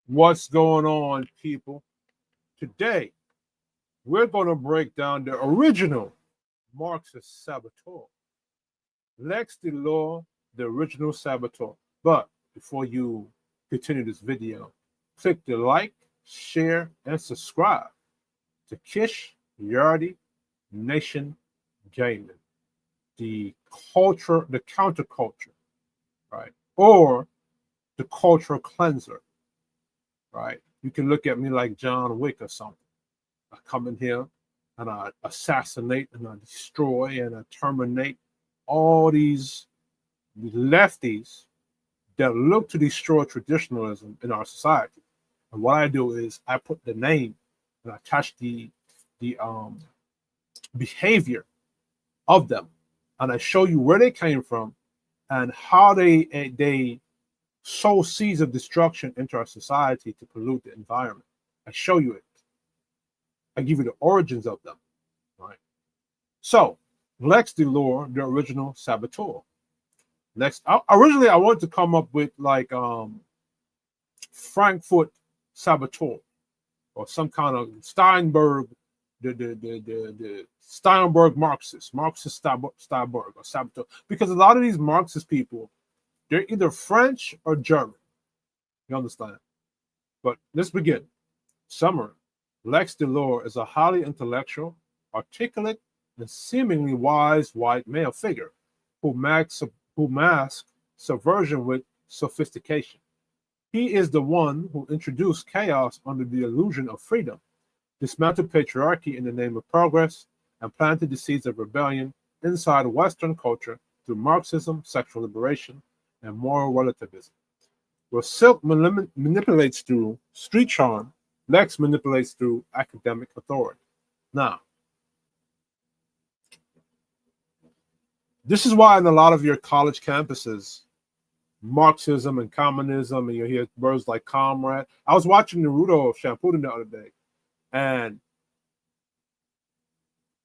What's going on, people? Today, we're going to break down the original Marxist saboteur, Lex DeLure, the original saboteur. But before you continue this video, click the like, share, and subscribe to Kish Yardy Nation Gaming, the culture, the counterculture, right? Or the cultural cleanser, right? You can look at me like John Wick or something. I come in here and I assassinate and I destroy and I terminate all these lefties that look to destroy traditionalism in our society. And what I do is I put the name and I attach the behavior of them, and I show you where they came from and how they sow seeds of destruction into our society to pollute the environment. I show you it. I give you the origins of them, right? So, Lex DeLure, the original saboteur. Originally I wanted to come up with like Frankfurt saboteur or some kind of Steinberg, the Steinberg Marxist Steinberg or saboteur, because a lot of these Marxist people, they're either French or German. You understand? But let's begin. Summary. Lex DeLure is a highly intellectual, articulate, and seemingly wise white male figure who masks subversion with sophistication. He is the one who introduced chaos under the illusion of freedom, dismantled patriarchy in the name of progress, and planted the seeds of rebellion inside Western culture through Marxism, sexual liberation, and moral relativism. Where Silk manipulates through street charm, Lex manipulates through academic authority. Now, this is why in a lot of your college campuses, Marxism and communism, and you hear words like comrade. I was watching Naruto Shippuden the other day, and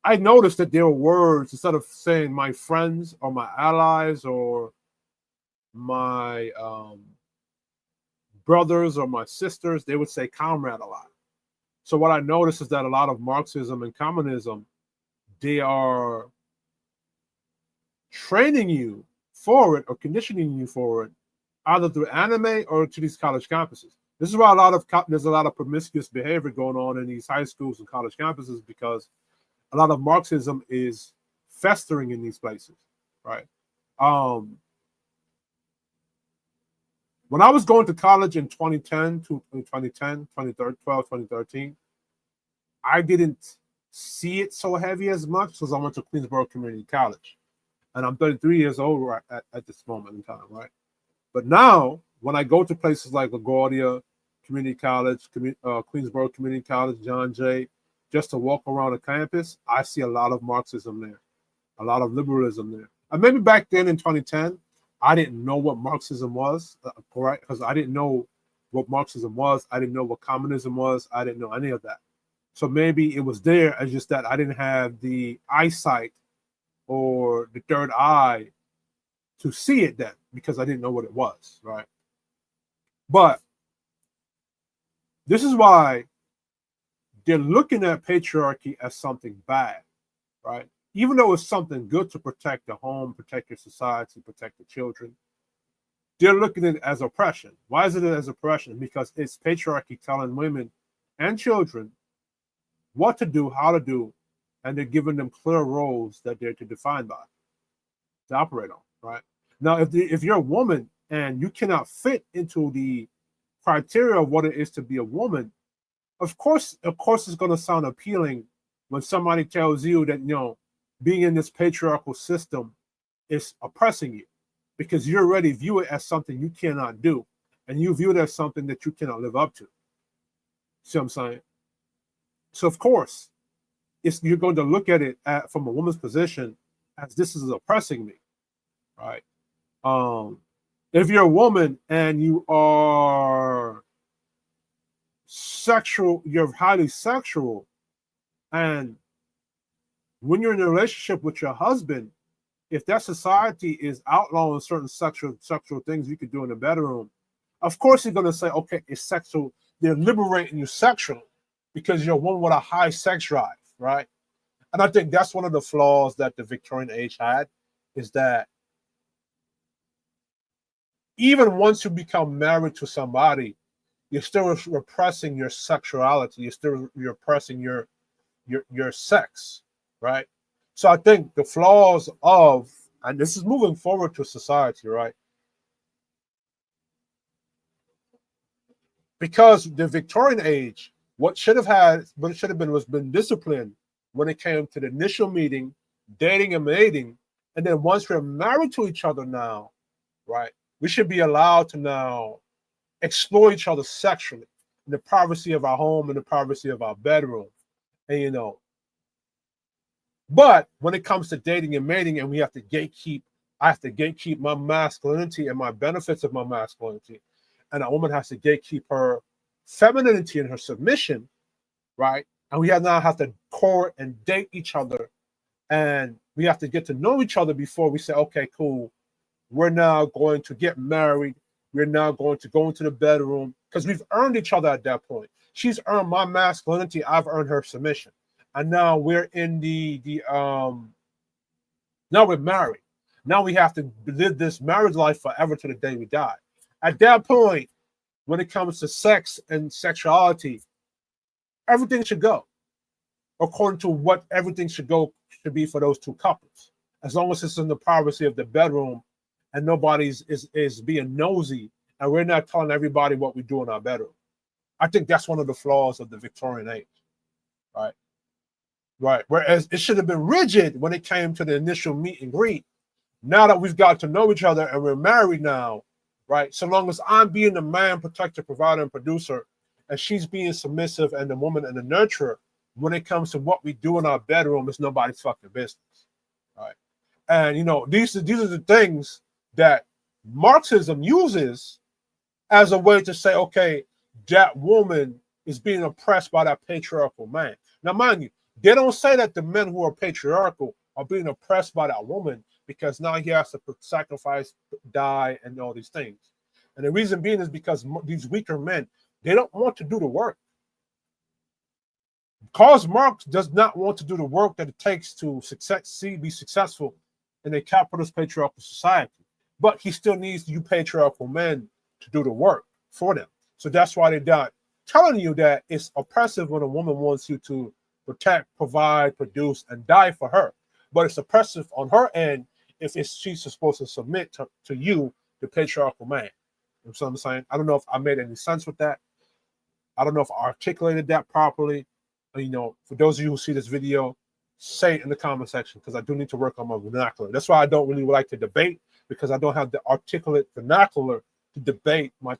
I noticed that there were words, instead of saying my friends or my allies or my brothers or my sisters, they would say comrade a lot. So what I noticed is that a lot of Marxism and communism, they are training you for it or conditioning you for it, either through anime or to these college campuses. This is why there's a lot of promiscuous behavior going on in these high schools and college campuses, because a lot of Marxism is festering in these places, right? When I was going to college in 2013, I didn't see it so heavy as much because I went to Queensborough Community College. And I'm 33 years old right at this moment in time, right? But now, when I go to places like LaGuardia Community College, Queensborough Community College, John Jay, just to walk around the campus, I see a lot of Marxism there, a lot of liberalism there. And maybe back then in 2010, I didn't know what Marxism was, correct? Because I didn't know what Marxism was. I didn't know what communism was. I didn't know any of that. So maybe it was there, it's just that I didn't have the eyesight or the third eye to see it then, because I didn't know what it was, right? But this is why they're looking at patriarchy as something bad, right? Even though it's something good to protect the home, protect your society, protect the children, they're looking at it as oppression. Why is it as oppression? Because it's patriarchy telling women and children what to do, how to do, and they're giving them clear roles that they're to define by, to operate on, right? Now, if you're a woman and you cannot fit into the criteria of what it is to be a woman, of course, it's going to sound appealing when somebody tells you that, being in this patriarchal system is oppressing you, because you already view it as something you cannot do, and you view it as something that you cannot live up to. See what I'm saying? So, of course, you're going to look at it from a woman's position as this is oppressing me, right? If you're a woman and you are sexual, you're highly sexual, and when you're in a relationship with your husband, if that society is outlawing certain sexual things you could do in the bedroom, Of course, you're gonna say, okay, it's sexual. They're liberating you sexually because you're one with a high sex drive, right? And I think that's one of the flaws that the Victorian age had, is that even once you become married to somebody, you're still repressing your sexuality. You're still repressing your sex, right? So I think the flaws of, and this is moving forward to society, right? Because the Victorian age, what should have been was been disciplined when it came to the initial meeting, dating and mating, and then once we're married to each other now, right? We should be allowed to now explore each other sexually in the privacy of our home, in the privacy of our bedroom, and But when it comes to dating and mating, and we have to gatekeep, I have to gatekeep my masculinity and my benefits of my masculinity, and a woman has to gatekeep her femininity and her submission, right? And we now have to court and date each other, and we have to get to know each other before we say, okay, cool, we're now going to get married. We're now going to go into the bedroom, because we've earned each other at that point. She's earned my masculinity. I've earned her submission. And now we're in now we're married. Now we have to live this marriage life forever to the day we die. At that point, when it comes to sex and sexuality, everything should go according to what everything should be for those two couples. As long as it's in the privacy of the bedroom and nobody's is being nosy, and we're not telling everybody what we do in our bedroom. I think that's one of the flaws of the Victorian age, right? Right. Whereas it should have been rigid when it came to the initial meet and greet. Now that we've got to know each other and we're married now, right? So long as I'm being the man, protector, provider, and producer, and she's being submissive and the woman and the nurturer, when it comes to what we do in our bedroom, it's nobody's fucking business, right? And these are the things that Marxism uses as a way to say, okay, that woman is being oppressed by that patriarchal man. Now, mind you, they don't say that the men who are patriarchal are being oppressed by that woman, because now he has to sacrifice, die, and all these things. And the reason being is because these weaker men, they don't want to do the work. Karl Marx does not want to do the work that it takes to be successful in a capitalist patriarchal society. But he still needs you patriarchal men to do the work for them. So that's why they're not telling you that it's oppressive when a woman wants you to protect, provide, produce, and die for her. But it's oppressive on her end if she's supposed to submit to you, the patriarchal man. You know what I'm saying? I don't know if I made any sense with that. I don't know if I articulated that properly. For those of you who see this video, say it in the comment section, because I do need to work on my vernacular. That's why I don't really like to debate, because I don't have the articulate vernacular to debate my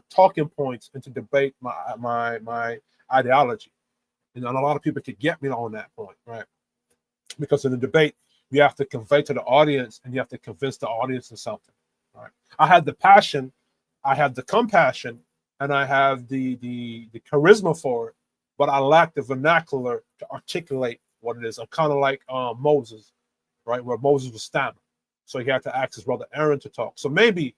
talking points and to debate my ideology. And a lot of people could get me on that point, right? Because in the debate, you have to convey to the audience, and you have to convince the audience of something, right? I have the passion, I have the compassion, and I have the charisma for it, but I lack the vernacular to articulate what it is. I'm kind of like Moses, right? Where Moses was stammering. So he had to ask his brother Aaron to talk. So maybe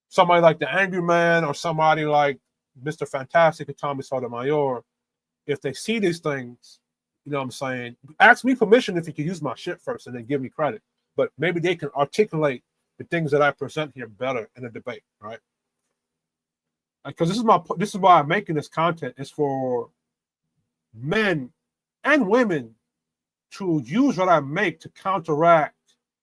somebody like the Angry Man, or somebody like Mr. Fantastic or Tommy Sotomayor, if they see these things, you know what I'm saying, ask me permission if you can use my shit first, and then give me credit. But maybe they can articulate the things that I present here better in a debate, right? Because this is why I'm making this content, is for men and women to use what I make to counteract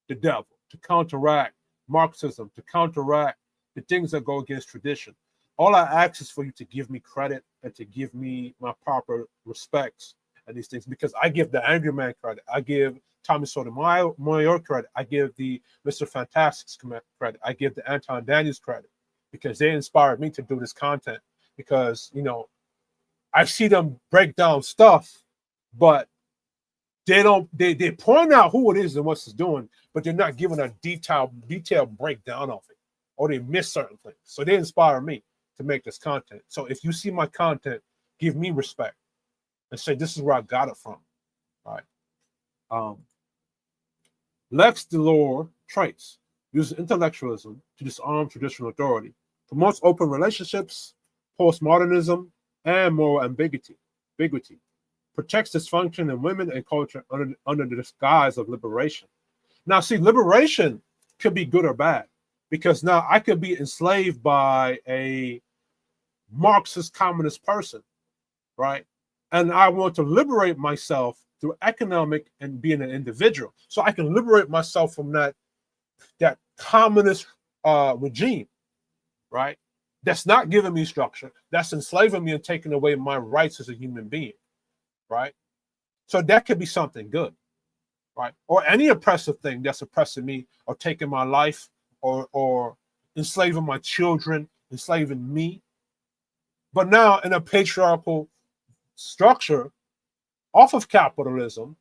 the devil, to counteract Marxism, to counteract the things that go against tradition. All I ask is for you to give me credit and to give me my proper respects and these things, because I give the Angry Man credit. I give Tommy Sotomayor credit. I give the Mr. Fantastic's credit. I give the Anton Daniels credit, because they inspired me to do this content, because, I see them break down stuff, but they point out who it is and what it's doing, but they're not giving a detailed breakdown of it, or they miss certain things. So they inspire me to make this content. So if you see my content, give me respect and say, this is where I got it from. All right. Lex DeLure traits uses intellectualism to disarm traditional authority promotes open relationships, postmodernism, and moral ambiguity, protects dysfunction in women and culture under the disguise of liberation. Now, see, liberation could be good or bad, because now I could be enslaved by a Marxist communist person, right? And I want to liberate myself through economic and being an individual. So I can liberate myself from that communist regime, right? That's not giving me structure. That's enslaving me and taking away my rights as a human being, right? So that could be something good, right? Or any oppressive thing that's oppressing me or taking my life or enslaving my children, enslaving me. But now in a patriarchal structure off of capitalism,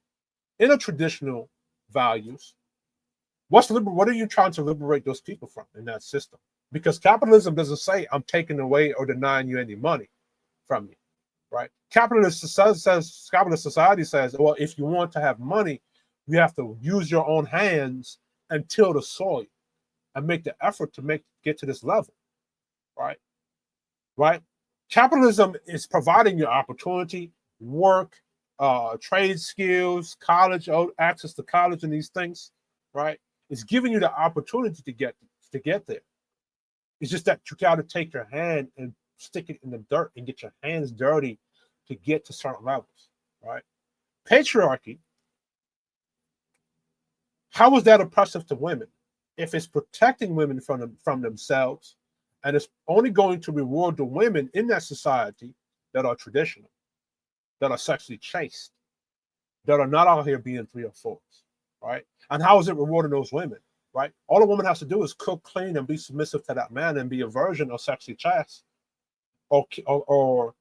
in a traditional values, what are you trying to liberate those people from in that system? Because capitalism doesn't say I'm taking away or denying you any money from you, right? Capitalist society says, well, if you want to have money, you have to use your own hands and till the soil and make the effort to get to this level, right? Right? Capitalism is providing you opportunity, work, trade skills, college, access to college and these things, right? It's giving you the opportunity to get there. It's just that you got to take your hand and stick it in the dirt and get your hands dirty to get to certain levels, right? Patriarchy, how is that oppressive to women? If it's protecting women from themselves, and it's only going to reward the women in that society that are traditional, that are sexually chaste, that are not out here being 3 or 4s, right? And how is it rewarding those women, right? All a woman has to do is cook, clean, and be submissive to that man and be a virgin or sexually chaste, or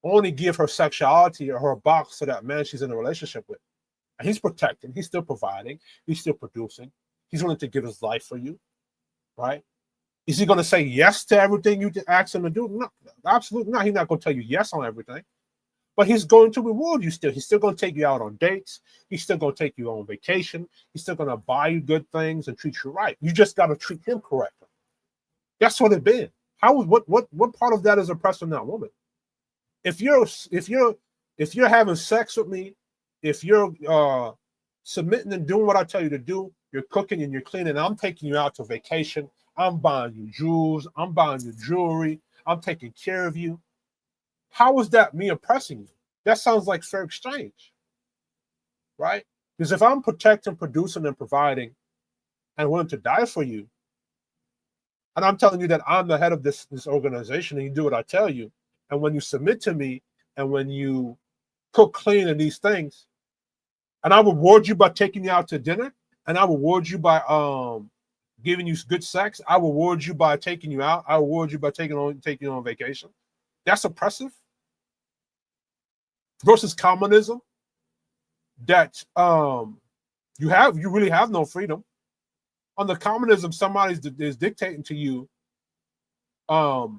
only give her sexuality or her box to that man she's in a relationship with. And he's protecting, he's still providing, he's still producing, he's willing to give his life for you, right? Is he going to say yes to everything you ask him to do? No, absolutely not. He's not going to tell you yes on everything. But he's going to reward you still. He's still going to take you out on dates. He's still going to take you on vacation. He's still going to buy you good things and treat you right. You just got to treat him correctly. That's what it's been. What part of that is oppressing that woman? If you're having sex with me, if you're submitting and doing what I tell you to do, you're cooking and you're cleaning, I'm taking you out to vacation, I'm buying you jewels, I'm buying you jewelry, I'm taking care of you. How is that me oppressing you? That sounds like fair exchange, right? Because if I'm protecting, producing, and providing and willing to die for you, and I'm telling you that I'm the head of this organization and you do what I tell you, and when you submit to me and when you cook, clean, and these things, and I reward you by taking you out to dinner, and I reward you by giving you good sex, I reward you by taking you out, I reward you by taking you on vacation. That's oppressive. Versus communism, that you really have no freedom. Under communism, somebody is dictating to you, or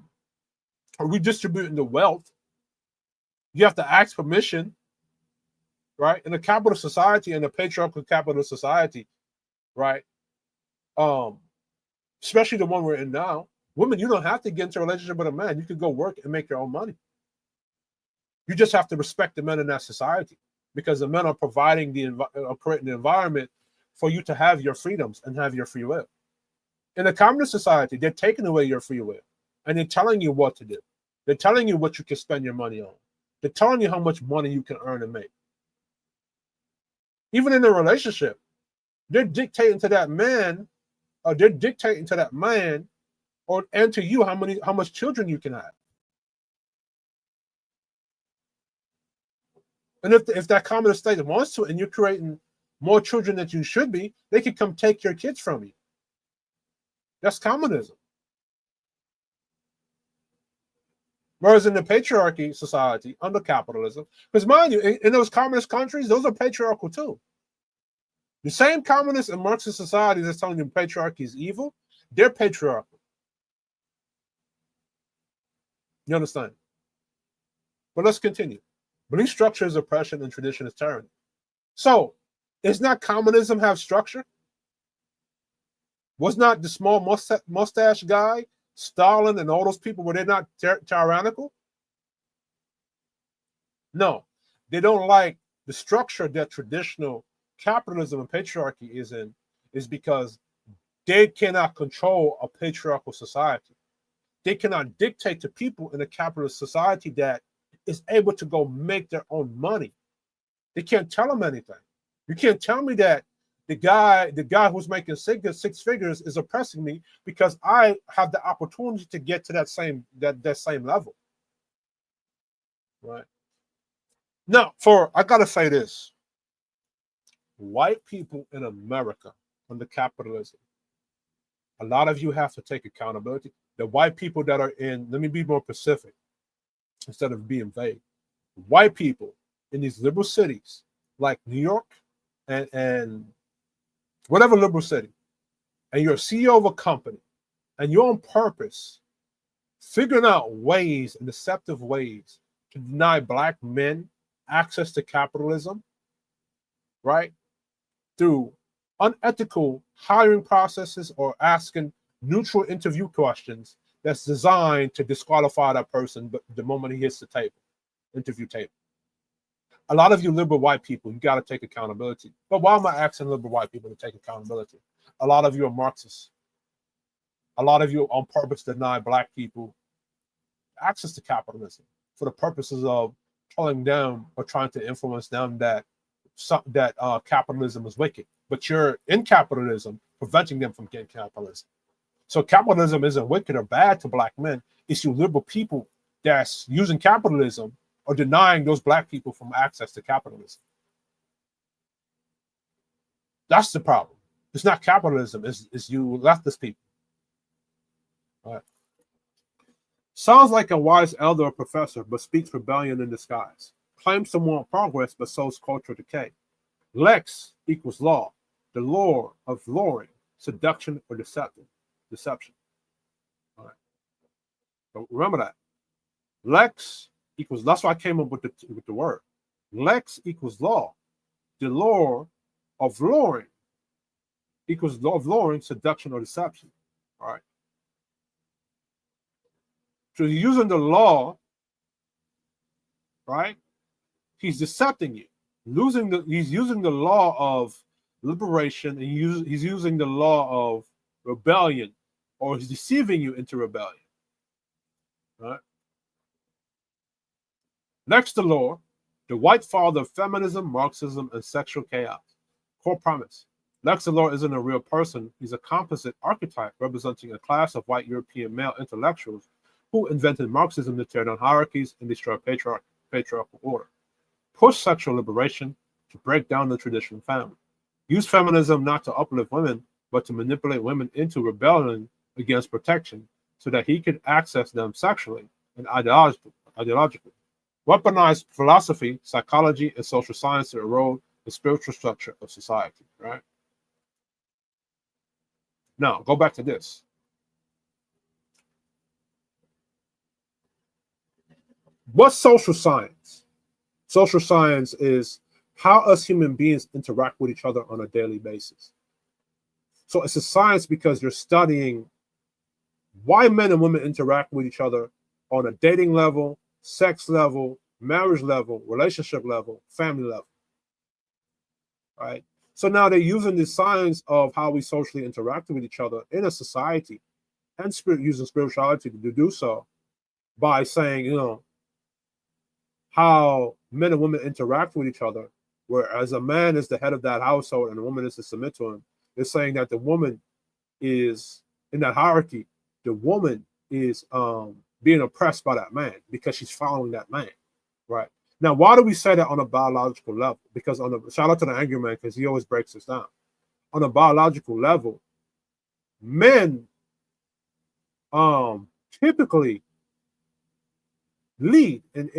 redistributing the wealth. You have to ask permission, right? In a capitalist society, in a patriarchal capitalist society, right? Especially the one we're in now, women, you don't have to get into a relationship with a man. You can go work and make your own money. You just have to respect the men in that society, because the men are providing creating the environment for you to have your freedoms and have your free will. In a communist society, they're taking away your free will and they're telling you what to do. They're telling you what you can spend your money on. They're telling you how much money you can earn and make. Even in a relationship, they're dictating to that man, and to you how much children you can have. And if that communist state wants to, and you're creating more children than you should be, they can come take your kids from you. That's communism. Whereas in the patriarchy society, under capitalism, because mind you, in those communist countries, those are patriarchal too. The same communist and Marxist societies that's telling you patriarchy is evil, they're patriarchal. You understand? But let's continue. Belief structure is oppression and tradition is tyranny. So, is not communism have structure? Was not the small mustache guy Stalin and all those people, were they not tyrannical? No, they don't like the structure that traditional capitalism and patriarchy is in, is because they cannot control a patriarchal society. They cannot dictate to people in a capitalist society that is able to go make their own money. They can't tell them anything. You can't tell me that the guy who's making six figures is oppressing me because I have the opportunity to get to that same level. Right? Now, I gotta say this. White people in America under capitalism, a lot of you have to take accountability. The white people that are in, let me be more specific instead of being vague. White people in these liberal cities like New York and whatever liberal city, and you're a CEO of a company, and you're on purpose figuring out ways and deceptive ways to deny Black men access to capitalism, right? Through unethical hiring processes or asking neutral interview questions that's designed to disqualify that person but the moment he hits the interview table. A lot of you liberal white people, you got to take accountability. But why am I asking liberal white people to take accountability? A lot of you are Marxists. A lot of you on purpose deny Black people access to capitalism for the purposes of telling them or trying to influence them that capitalism is wicked. But you're in capitalism, preventing them from getting capitalism. So capitalism isn't wicked or bad to Black men. It's you liberal people that's using capitalism or denying those Black people from access to capitalism. That's the problem. It's not capitalism, it's you leftist people. All right. Sounds like a wise elder or professor, but speaks rebellion in disguise. Claims to want progress, but sows cultural decay. Lex equals law, the lure of luring, seduction or deception. All right. So remember that. Lex equals, that's why I came up with the word. Lex equals law. The lure of luring equals law of luring, seduction or deception. All right. So he's using the law, right? He's decepting you. He's using the law of liberation, and he's using the law of rebellion, or he's deceiving you into rebellion. Right? Lex DeLure, the white father of feminism, Marxism, and sexual chaos. Core premise. Lex DeLure isn't a real person. He's a composite archetype representing a class of white European male intellectuals who invented Marxism to tear down hierarchies and destroy patriarchal order. Push sexual liberation to break down the traditional family. Use feminism not to uplift women, but to manipulate women into rebellion against protection so that he could access them sexually and ideologically. Weaponize philosophy, psychology, and social science to erode the spiritual structure of society, right? Now, go back to this. What's social science? Social science is how us human beings interact with each other on a daily basis. So it's a science because you're studying why men and women interact with each other on a dating level, sex level, marriage level, relationship level, family level. Right? So now they're using the science of how we socially interact with each other in a society and using spirituality to do so by saying, you know, how men and women interact with each other, whereas a man is the head of that household and a woman is to submit to him. They're saying that the woman is, in that hierarchy, the woman is being oppressed by that man because she's following that man, right? Now, why do we say that on a biological level? Because shout out to the angry man, because he always breaks this down. On a biological level, men typically lead in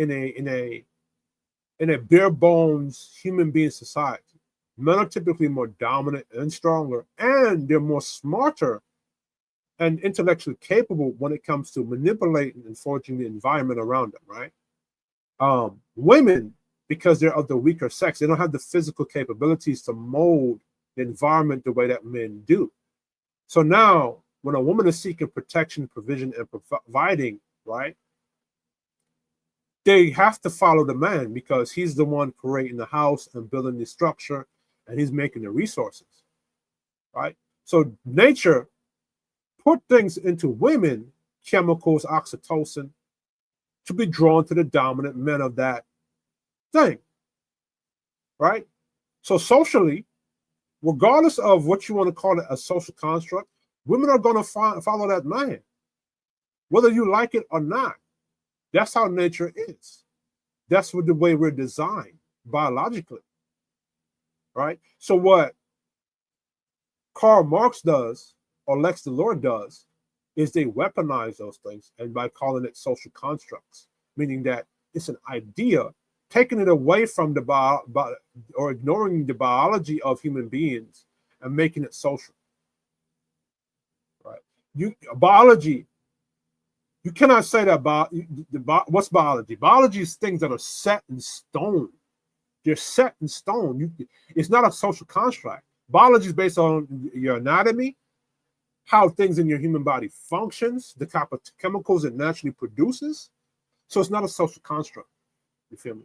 a bare bones human being society. Men are typically more dominant and stronger, and they're more smarter and intellectually capable when it comes to manipulating and forging the environment around them, right? Women, because they're of the weaker sex, they don't have the physical capabilities to mold the environment the way that men do. So now when a woman is seeking protection, provision, and providing, right, they have to follow the man because he's the one creating the house and building the structure, and he's making the resources, right? So nature put things into women, chemicals, oxytocin, to be drawn to the dominant men of that thing, right? So socially, regardless of what you want to call it, a social construct, women are going to follow that man, whether you like it or not. That's how nature is. That's the way we're designed biologically, right? So what Karl Marx does, or Lex DeLure does, is they weaponize those things, and by calling it social constructs, meaning that it's an idea, taking it away from the or ignoring the biology of human beings and making it social, right? Biology, you cannot say that what's biology? Biology is things that are set in stone. They're set in stone. It's not a social construct. Biology is based on your anatomy, how things in your human body functions, the type of chemicals it naturally produces. So it's not a social construct. You feel me?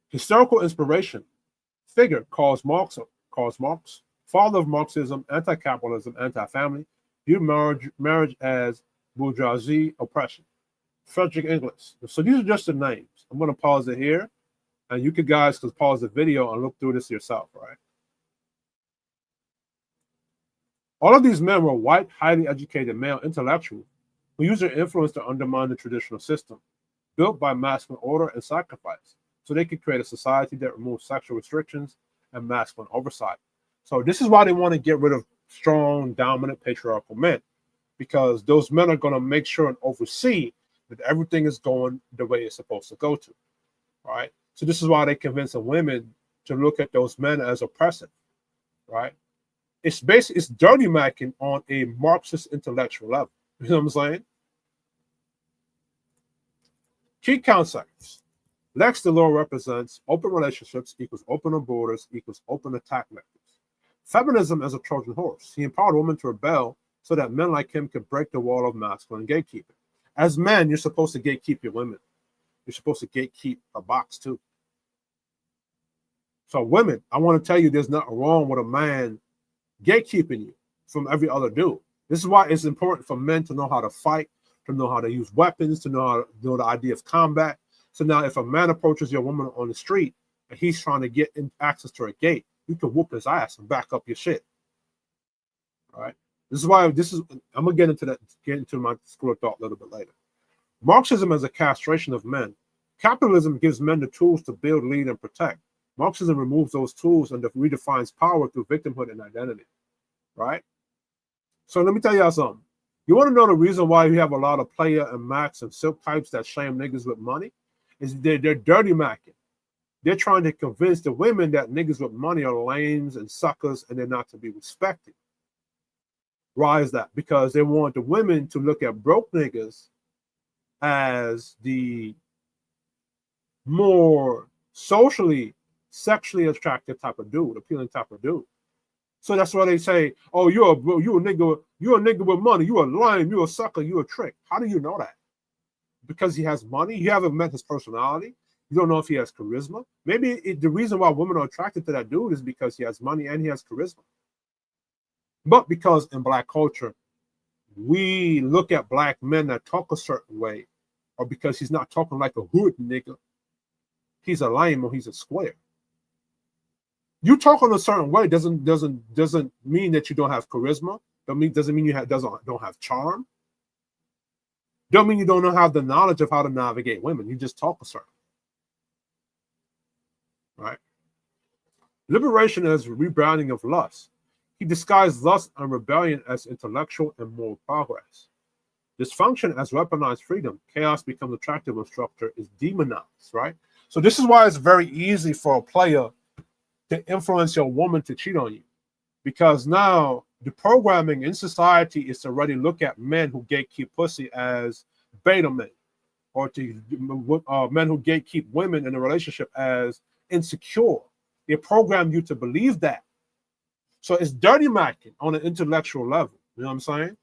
Historical inspiration figure Karl Marx, father of Marxism, anti-capitalism, anti-family, viewed marriage as bourgeoisie oppression. Frederick Engels. So these are just the names. I'm going to pause it here, and you guys can pause the video and look through this yourself, right? All of these men were white, highly educated male intellectuals who used their influence to undermine the traditional system built by masculine order and sacrifice, so they could create a society that removes sexual restrictions and masculine oversight. So this is why they want to get rid of strong, dominant, patriarchal men, because those men are going to make sure and oversee that everything is going the way it's supposed to go to, right? So this is why they convince the women to look at those men as oppressive, right? It's basically, it's dirty macking on a Marxist intellectual level. You know what I'm saying? Key concepts. Lex DeLure represents open relationships equals open borders equals open attack methods. Feminism as a Trojan horse. He empowered women to rebel so that men like him could break the wall of masculine gatekeeping. As men, you're supposed to gatekeep your women. You're supposed to gatekeep a box too. So women, I want to tell you there's nothing wrong with a man gatekeeping you from every other dude. This is why it's important for men to know how to fight, to know how to use weapons, to know how to know the idea of combat. So now if a man approaches your woman on the street and he's trying to get access to a gate, you can whoop his ass and back up your shit. All right. This is why I'm gonna get into my school of thought a little bit later. Marxism as a castration of men. Capitalism gives men the tools to build, lead, and protect. Marxism removes those tools and redefines power through victimhood and identity. Right? So let me tell y'all something. You want to know the reason why you have a lot of player and max and silk types that shame niggas with money? Is they're dirty macking. They're trying to convince the women that niggas with money are lames and suckers and they're not to be respected. Why is that? Because they want the women to look at broke niggas as the more socially, sexually attractive type of dude, appealing type of dude. So that's why they say, "Oh, you're a nigga with money. You're a lame. You're a sucker. You're a trick." How do you know that? Because he has money. You haven't met his personality. You don't know if he has charisma. Maybe the reason why women are attracted to that dude is because he has money and he has charisma. But because in Black culture, we look at Black men that talk a certain way, or because he's not talking like a hood nigga, he's a lame or he's a square. You talk in a certain way doesn't mean that you don't have charisma. Doesn't mean you don't have charm. Don't mean you don't have the knowledge of how to navigate women. You just talk a certain way. Right? Liberation as rebranding of lust. He disguised lust and rebellion as intellectual and moral progress. Dysfunction as weaponized freedom. Chaos becomes attractive when structure is demonized. Right? So this is why it's very easy for a player to influence your woman to cheat on you, because now the programming in society is to already look at men who gatekeep pussy as beta men, or to men who gatekeep women in a relationship as insecure. They program you to believe that. So it's dirty macking on an intellectual level. You know what I'm saying?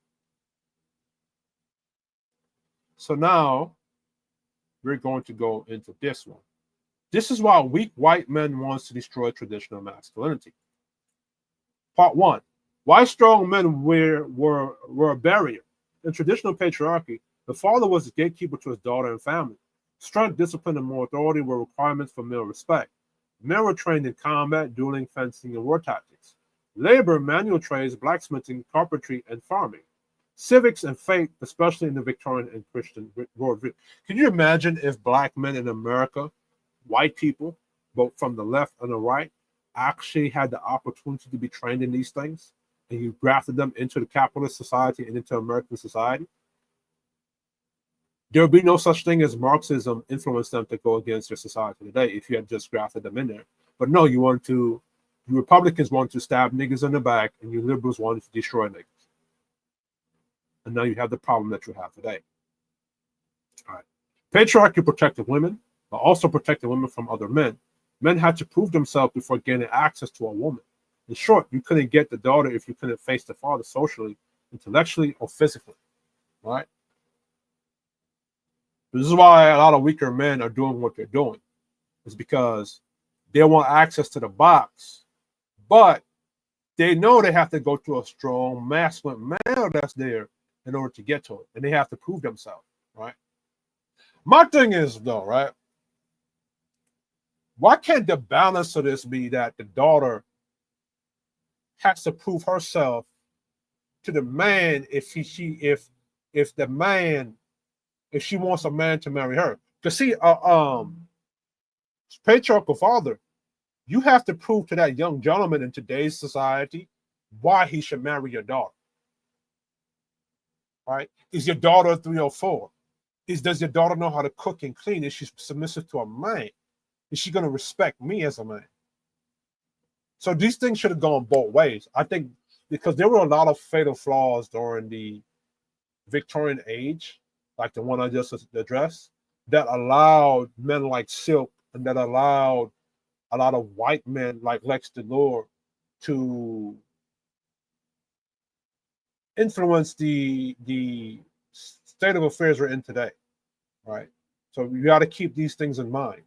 So now we're going to go into this one. This is why weak white men wants to destroy traditional masculinity. Part one, why strong men were a barrier. In traditional patriarchy, the father was the gatekeeper to his daughter and family. Strength, discipline, and more authority were requirements for male respect. Men were trained in combat, dueling, fencing, and war tactics. Labor, manual trades, blacksmithing, carpentry, and farming. Civics and faith, especially in the Victorian and Christian worldview. Can you imagine if black men in America, white people, both from the left and the right, actually had the opportunity to be trained in these things, and you grafted them into the capitalist society and into American society? There would be no such thing as Marxism influenced them to go against their society today if you had just grafted them in there. But no, you Republicans want to stab niggas in the back, and you liberals wanted to destroy niggas. And now you have the problem that you have today. All right. Patriarchy protected women, but also protected women from other men. Men had to prove themselves before gaining access to a woman. In short, you couldn't get the daughter if you couldn't face the father socially, intellectually, or physically. Right? This is why a lot of weaker men are doing what they're doing. It's because they want access to the box, but they know they have to go to a strong masculine male that's there in order to get to it, and they have to prove themselves, right? My thing is, though, right? Why can't the balance of this be that the daughter has to prove herself to the man if she wants a man to marry her? Because see, patriarchal father, you have to prove to that young gentleman in today's society why he should marry your daughter. Right? Is your daughter a 304? Does your daughter know how to cook and clean? Is she submissive to a man? Is she going to respect me as a man? So these things should have gone both ways. I think because there were a lot of fatal flaws during the Victorian age, like the one I just addressed, that allowed men like Silk and that allowed a lot of white men like Lex DeLure to influence the state of affairs we're in today, right? So you got to keep these things in mind,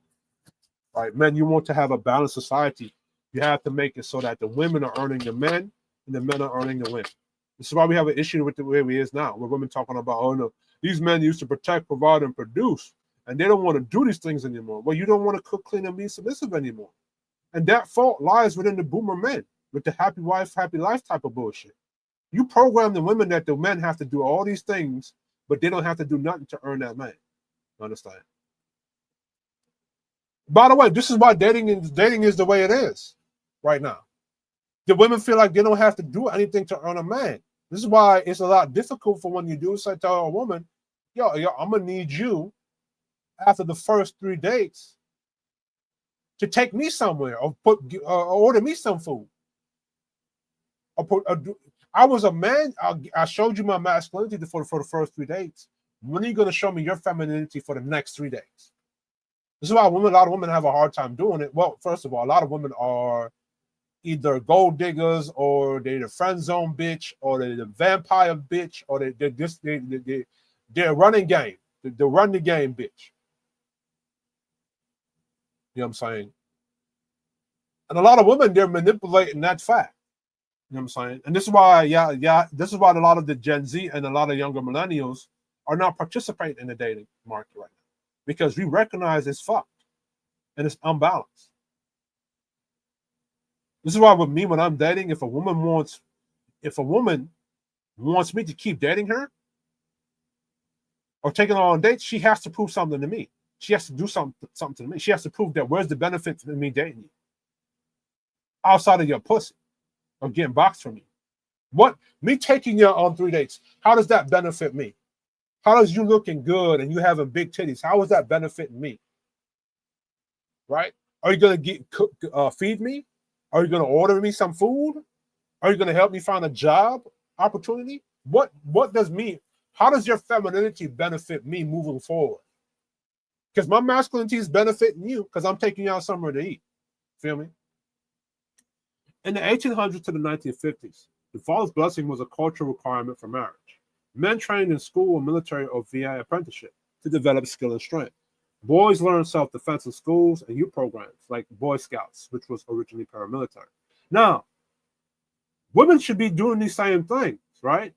right? Men, you want to have a balanced society. You have to make it so that the women are earning the men and the men are earning the women. This is why we have an issue with the way we is now, where women talking about, oh no, these men used to protect, provide, and produce, and they don't want to do these things anymore. Well, you don't want to cook, clean, and be submissive anymore. And that fault lies within the boomer men with the happy wife, happy life type of bullshit. You program the women that the men have to do all these things, but they don't have to do nothing to earn that man. Understand? By the way, this is why dating is the way it is right now. The women feel like they don't have to do anything to earn a man. This is why it's a lot difficult for when you do say to a woman, yo, I'm gonna need you after the first 3 dates to take me somewhere or order me some food. I was a man. I showed you my masculinity for the first 3 dates. When are you going to show me your femininity for the next 3 days? This is why a lot of women have a hard time doing it. Well, first of all, a lot of women are either gold diggers, or they're the friend zone bitch, or they're the vampire bitch, or they're running game. They run the game bitch. You know what I'm saying? And a lot of women, they're manipulating that fact. You know what I'm saying? And this is why, this is why a lot of the Gen Z and a lot of younger millennials are not participating in the dating market right now, because we recognize it's fucked and it's unbalanced. This is why with me, when I'm dating, if a woman wants me to keep dating her or taking her on dates, she has to prove something to me. She has to do something to me. She has to prove that where's the benefit in me dating you outside of your pussy or getting boxed from me. What me taking you on 3 dates? How does that benefit me? How does you looking good and you having big titties? How is that benefiting me? Right? Are you gonna feed me? Are you gonna order me some food? Are you gonna help me find a job opportunity? What does me? How does your femininity benefit me moving forward? Because my masculinity is benefiting you because I'm taking you out somewhere to eat. Feel me? In the 1800s to the 1950s, the father's blessing was a cultural requirement for marriage. Men trained in school or military or via apprenticeship to develop skill and strength. Boys learned self-defense in schools and youth programs like Boy Scouts, which was originally paramilitary. Now, women should be doing these same things, right?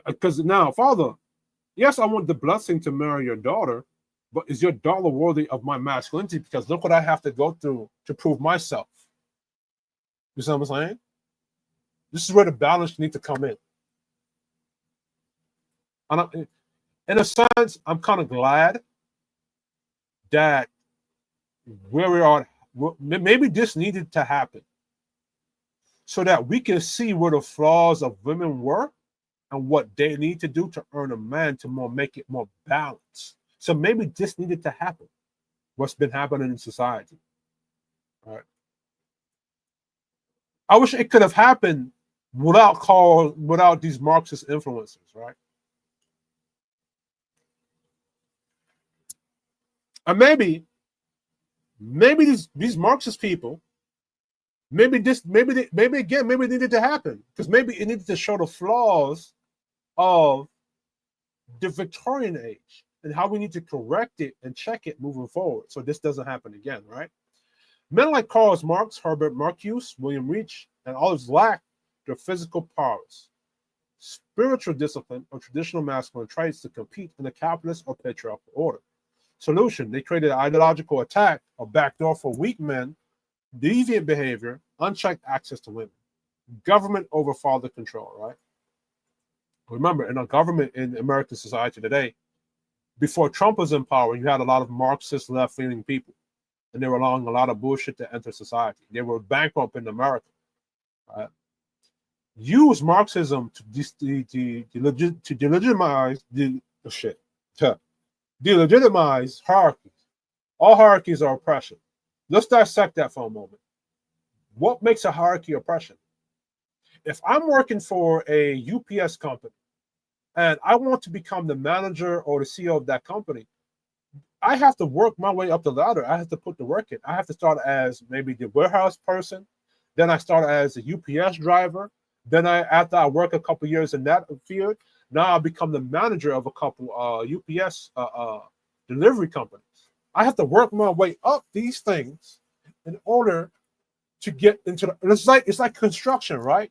Because now, father, yes, I want the blessing to marry your daughter, but is your daughter worthy of my masculinity? Because look what I have to go through to prove myself. You see what I'm saying? This is where the balance needs to come in. And in a sense, I'm kind of glad that where we are, maybe this needed to happen so that we can see where the flaws of women were and what they need to do to earn a man to make it more balanced. So maybe this needed to happen, what's been happening in society. All right. I wish it could have happened without these Marxist influences, right? And maybe these Marxist people, maybe it needed to happen because maybe it needed to show the flaws of the Victorian age and how we need to correct it and check it moving forward so this doesn't happen again, right? Men like Karl Marx, Herbert Marcuse, William Reich, and others lacked their physical powers, spiritual discipline, or traditional masculine traits to compete in the capitalist or patriarchal order. Solution: they created an ideological attack, a backdoor for weak men, deviant behavior, unchecked access to women, government over father control, right? Remember, in a government in American society today, before Trump was in power, you had a lot of Marxist left-leaning people, and they were allowing a lot of bullshit to enter society. They were bankrupt in America. Right? Use Marxism to delegitimize delegitimize hierarchies. All hierarchies are oppression. Let's dissect that for a moment. What makes a hierarchy oppression? If I'm working for a UPS company and I want to become the manager or the CEO of that company, I have to work my way up the ladder. I have to put the work in. I have to start as maybe the warehouse person. Then I start as a UPS driver. Then after I work a couple years in that field, now I become the manager of a couple UPS delivery companies. I have to work my way up these things in order to get into the. It's like construction, right?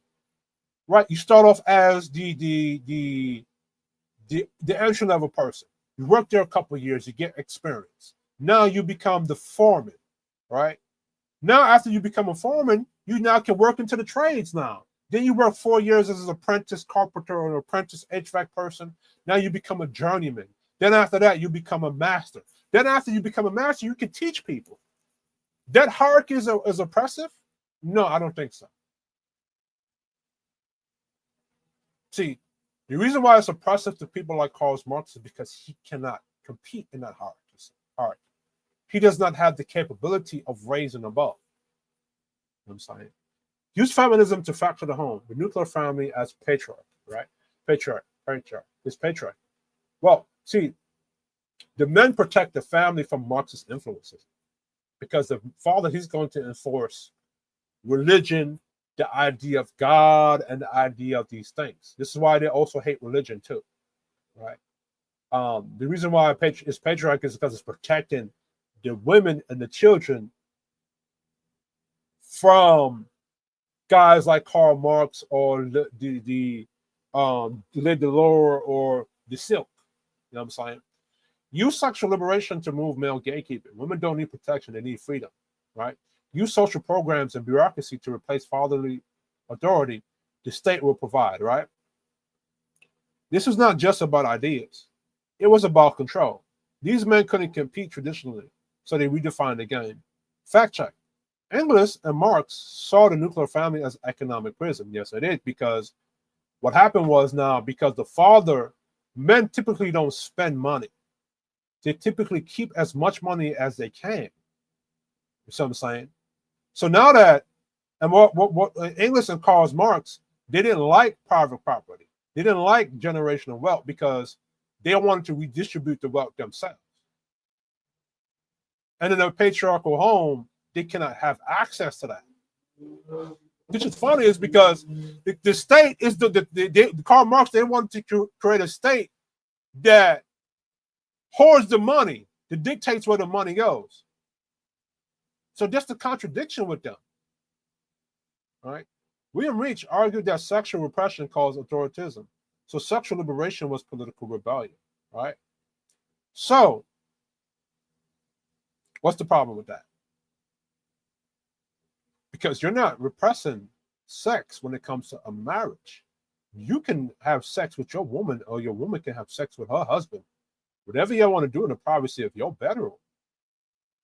Right. You start off as the entry level person. You work there a couple of years, you get experience. Now you become the foreman, right? Now after you become a foreman, you now can work into the trades now. Then you work 4 years as an apprentice carpenter or an apprentice HVAC person. Now you become a journeyman. Then after that, you become a master. Then after you become a master, you can teach people. That hierarchy is oppressive? No, I don't think so. See, the reason why it's oppressive to people like Karl Marx is because he cannot compete in that hierarchy. He does not have the capability of raising above. You know what I'm saying? Use feminism to fracture the home, the nuclear family as patriarch, right? Patriarch. It's patriarch. Well, see, the men protect the family from Marxist influences because the father, he's going to enforce religion, the idea of God, and the idea of these things. This is why they also hate religion too, right? The reason why it's patriarch is because it's protecting the women and the children from guys like Karl Marx or the Lex DeLure or the Silk. You know what I'm saying? Use sexual liberation to move male gatekeeping. Women don't need protection; they need freedom, right? Use social programs and bureaucracy to replace fatherly authority. The state will provide, right? This was not just about ideas; it was about control. These men couldn't compete traditionally, so they redefined the game. Fact check. Engels and Marx saw the nuclear family as economic prison. Yes, it is, because what happened was now, because the father, men typically don't spend money. They typically keep as much money as they can. You see what I'm saying? So now that, and what Engels and Karl Marx, they didn't like private property. They didn't like generational wealth because they wanted to redistribute the wealth themselves. And in a patriarchal home, they cannot have access to that. Which is funny is because the state is Karl Marx, they wanted to create a state that hoards the money, that dictates where the money goes. So that's the contradiction with them. Right? William Reach argued that sexual repression caused authoritarianism. So sexual liberation was political rebellion. Right? So what's the problem with that? Because you're not repressing sex when it comes to a marriage. You can have sex with your woman, or your woman can have sex with her husband. Whatever you want to do in the privacy of your bedroom.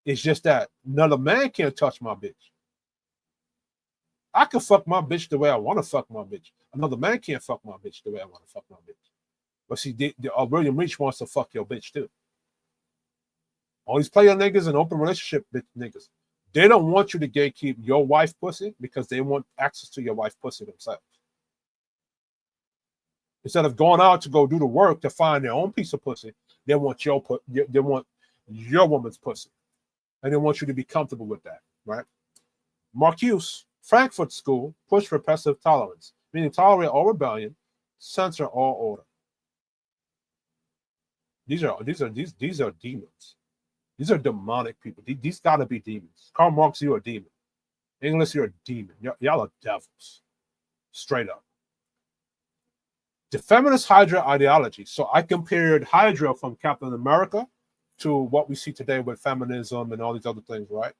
It's just that another man can't touch my bitch. I can fuck my bitch the way I want to fuck my bitch. Another man can't fuck my bitch the way I want to fuck my bitch. But see, William Reach wants to fuck your bitch too. All these player niggas and open relationship niggas, they don't want you to gatekeep your wife pussy because they want access to your wife pussy themselves. Instead of going out to go do the work to find their own piece of pussy, they want your woman's pussy. And they want you to be comfortable with that, right? Marcuse, Frankfurt School, pushed repressive tolerance, meaning tolerate all rebellion, censor all order. These are demons. These are demonic people. These gotta be demons. Karl Marx, you're a demon. English, you're a demon. Y'all are devils. Straight up. The feminist Hydra ideology. So I compared Hydra from Captain America to what we see today with feminism and all these other things, right?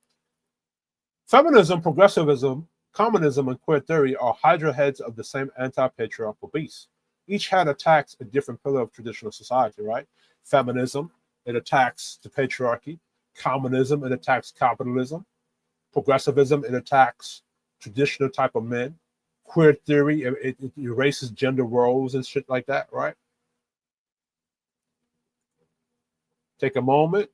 Feminism, progressivism, communism, and queer theory are Hydra heads of the same anti-patriarchal beast. Each head attacks a different pillar of traditional society, right? Feminism, it attacks the patriarchy. Communism, it attacks capitalism. Progressivism, it attacks traditional type of men. Queer theory, it erases gender roles and shit like that, right? Take a moment,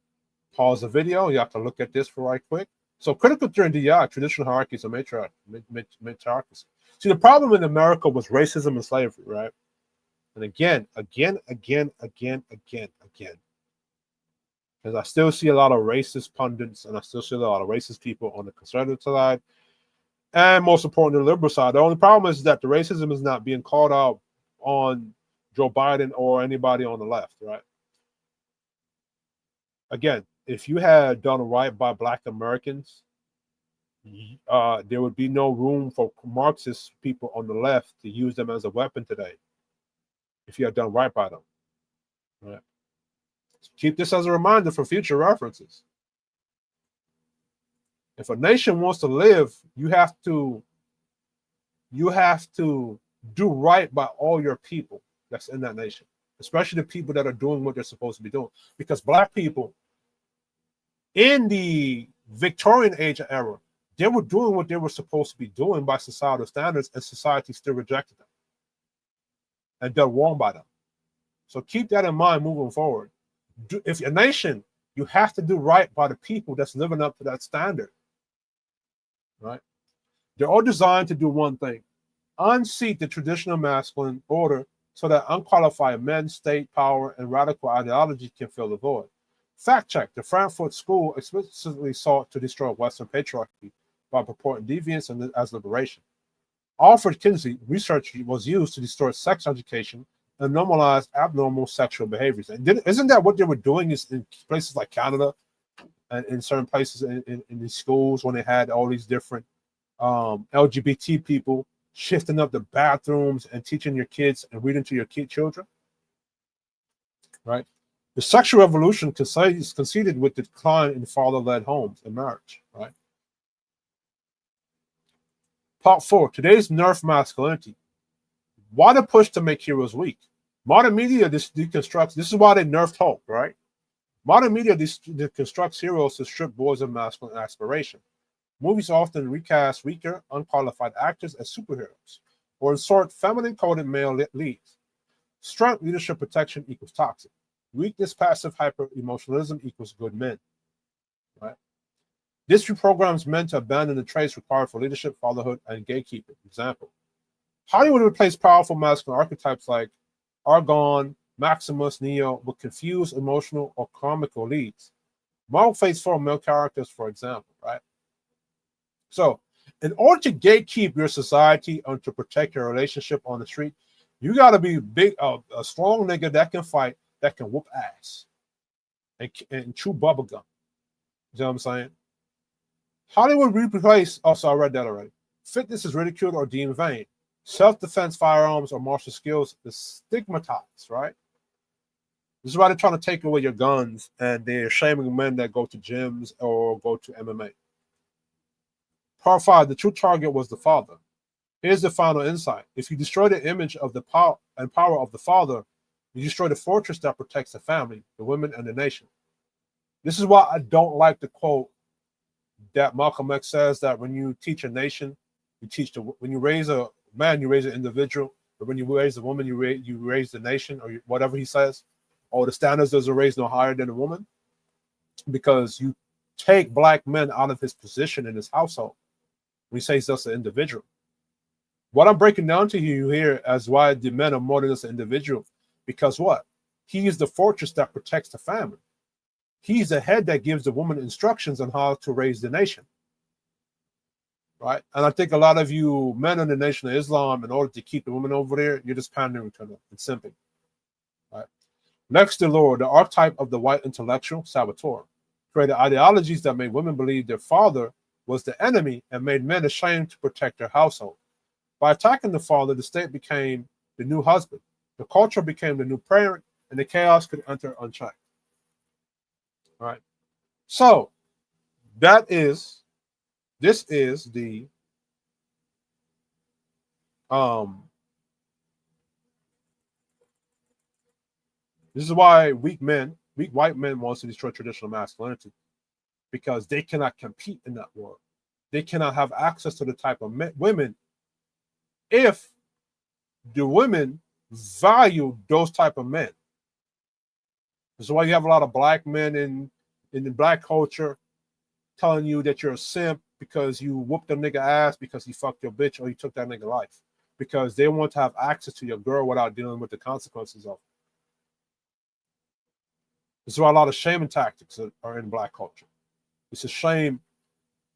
pause the video. You have to look at this for right quick. So critical theory and DI, traditional hierarchies and matriarchies. See, the problem in America was racism and slavery, right? And again. Because I still see a lot of racist pundits and I still see a lot of racist people on the conservative side and most importantly, the liberal side. The only problem is that the racism is not being called out on Joe Biden or anybody on the left, right? Again, if you had done right by Black Americans, there would be no room for Marxist people on the left to use them as a weapon today. If you had done right by them, right? Keep this as a reminder for future references. If a nation wants to live, you have to do right by all your people that's in that nation, especially the people that are doing what they're supposed to be doing. Because Black people in the Victorian age era, they were doing what they were supposed to be doing by societal standards, and society still rejected them and done wrong by them. So keep that in mind moving forward. If you're a nation, you have to do right by the people that's living up to that standard, right? They're all designed to do one thing: unseat the traditional masculine order so that unqualified men, state power, and radical ideology can fill the void. Fact check: the Frankfurt School explicitly sought to destroy Western patriarchy by purporting deviance and as liberation. Alfred Kinsey research was used to destroy sex education and normalize abnormal sexual behaviors. And isn't that what they were doing is in places like Canada and in certain places in these schools when they had all these different LGBT people shifting up the bathrooms and teaching your kids and reading to your children, right? The sexual revolution is conceded with the decline in father-led homes and marriage, right? Part 4, today's nerf masculinity. Why the push to make heroes weak? Modern media deconstructs, this is why they nerfed Hulk, right? Modern media deconstructs heroes to strip boys of masculine aspiration. Movies often recast weaker, unqualified actors as superheroes, or insert feminine-coded male leads. Strength, leadership, protection equals toxic. Weakness, passive hyper-emotionalism equals good men, right? This reprograms men to abandon the traits required for leadership, fatherhood, and gatekeeping. Example: Hollywood replaced powerful masculine archetypes like Argon, Maximus, Neo with confused, emotional, or comical leads. Marvel Phase 4 male characters, for example, right? So, in order to gatekeep your society and to protect your relationship on the street, you got to be big, a strong nigga that can fight, that can whoop ass and chew bubble gum. You know what I'm saying? Hollywood replaced. Oh, so I read that already. Fitness is ridiculed or deemed vain. Self-defense, firearms, or martial skills is stigmatized, right? This is why they're trying to take away your guns, and they're shaming men that go to gyms or go to MMA. Part 5, the true target was the father. Here's the final insight. If you destroy the image of the power of the father, you destroy the fortress that protects the family, the women, and the nation. This is why I don't like the quote that Malcolm X says that when you teach a nation, when you raise a man, you raise an individual, but when you raise a woman, you raise the nation, or whatever he says. Or the standards doesn't raise no higher than a woman, because you take black men out of his position in his household when he says just an individual. What I'm breaking down to you here as why the men are more than just an individual, because what? He is the fortress that protects the family. He's the head that gives the woman instructions on how to raise the nation. Right? And I think a lot of you men in the Nation of Islam, in order to keep the women over there, you're just pandering to them. It's simple. Right? Lex DeLure, the archetype of the white intellectual saboteur, created ideologies that made women believe their father was the enemy and made men ashamed to protect their household. By attacking the father, the state became the new husband. The culture became the new parent, and the chaos could enter unchecked. All right. So this is the this is why weak white men want to destroy traditional masculinity, because they cannot compete in that world. They cannot have access to the type of women if the women value those type of men. This is why you have a lot of black men in the black culture telling you that you're a simp because you whooped a nigga ass because he fucked your bitch or you took that nigga life, because they want to have access to your girl without dealing with the consequences of it. This is why a lot of shaming tactics are in black culture. It's a shame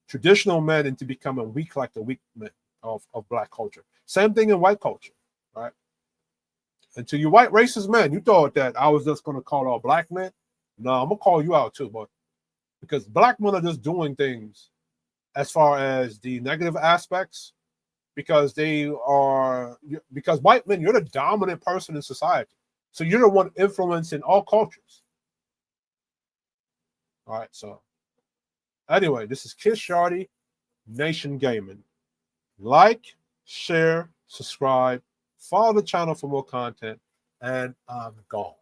traditional men into becoming weak like the weak men of black culture. Same thing in white culture, right? And to you white racist men, you thought that I was just going to call out black men. No, I'm going to call you out too, but because black men are just doing things as far as the negative aspects, because white men, you're the dominant person in society. So you're the one influencing all cultures. All right, so anyway, this is Kiss Shardy, Nation Gaming. Like, share, subscribe, follow the channel for more content, and I'm gone.